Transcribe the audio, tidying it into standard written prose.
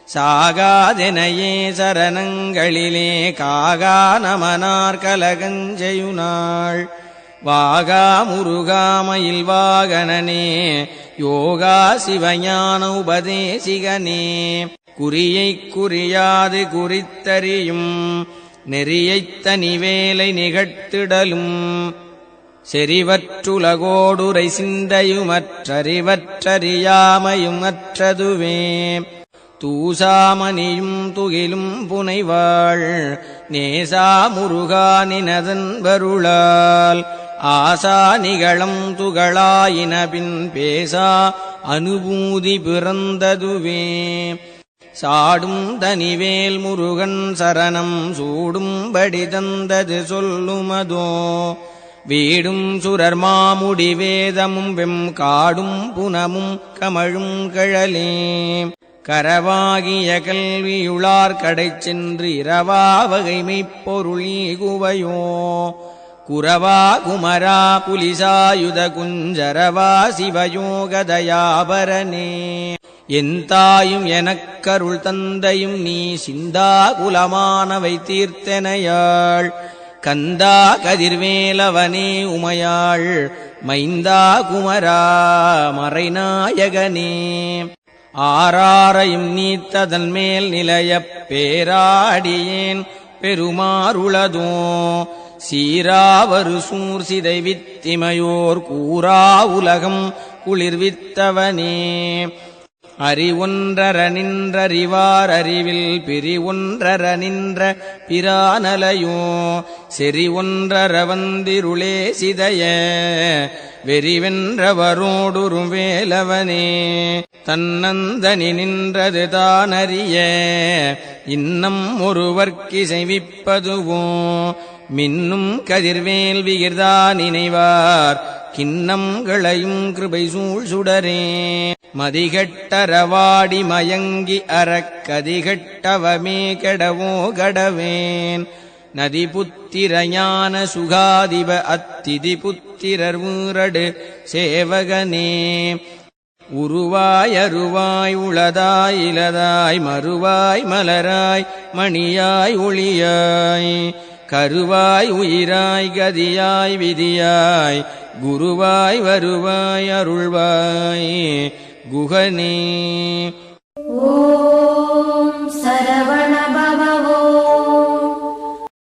சாகாதெனையே சரணங்களிலே காகா நமனார் கலகஞ்செயுனாள் வாகா முருகாமயில் வாகனனே யோகா சிவஞான உபதேசிகனே குறியைக் குறியாது குறித்தறியும் நெறியைத் தனிவேலை நிகழ்த்திடலும் செறிவற்றுலகோடுரை சிந்தையுமற்றறிவற்றறியாமையும் அற்றதுவே தூசாமணியும் துகிலும் புனைவாள் நேசா முருகா நினதன்பருளால் ஆசா நிகழம் துகளாயினபின் பேசா அனுபூதி பிறந்ததுவே சாடும் தனிவேல் முருகன் சரணம் சூடும்படி தந்தது சொல்லுமதோ வீடும் சுரர் மாமுடி வேதமும் வெம் காடும் புனமும் கமழும் கழலே கரவாகிய கல்வியுளார் கடை சென்று இரவா வகைமைப் பொருள் குவையோ குரவா குமரா புலிசாயுத குஞ்சரவா சிவயோகதயாபரனே என் தாயும் எனக்கருள் தந்தையும் நீ சிந்தா குலமானவை தீர்த்தனையாள் கந்தா கதிர்வேலவனே உமையாள் மைந்தா குமரா மறைநாயகனே ஆராரையும் நீத்ததன் மேல் நிலையப் பேராடியேன் பெருமாறுளதோ சீராவரு சூர் சிதை வித்திமையோர் கூறா உலகம் குளிர்வித்தவனே அறிவொன்றர நின்றறிவார் அறிவில் பிரிவொன்றர நின்ற பிரானலையோ செறிவொன்றர வந்திருளே சிதைய வெறிவென்றவரோடுறும் வேலவனே தன்னந்தனி நின்றது தானறிய இன்னம் ஒருவர்க்கிசைவிப்பதுவோ மின்னும் கதிர்வேல் விகிர்தா நினைவார் கிண்ணம் களையும் கிருபை சூழ் சுடரே மதிகட்டரவாடி மயங்கி அறக்கதிகட்டவமே கெடவோ கடவேன் நதி புத்திர ஞான சுகாதிப அத்திதி புத்திரர் ஊரடு சேவகனே உருவாய் அருவாய் உளதாய் இலதாய் மறுவாய் மலராய் மணியாய் ஒளியாய் கருவாய் உயிராய் கதியாய் விதியாய் குருவாய் வருவாய் அருள்வாய் குகனே. ஓம் சரவண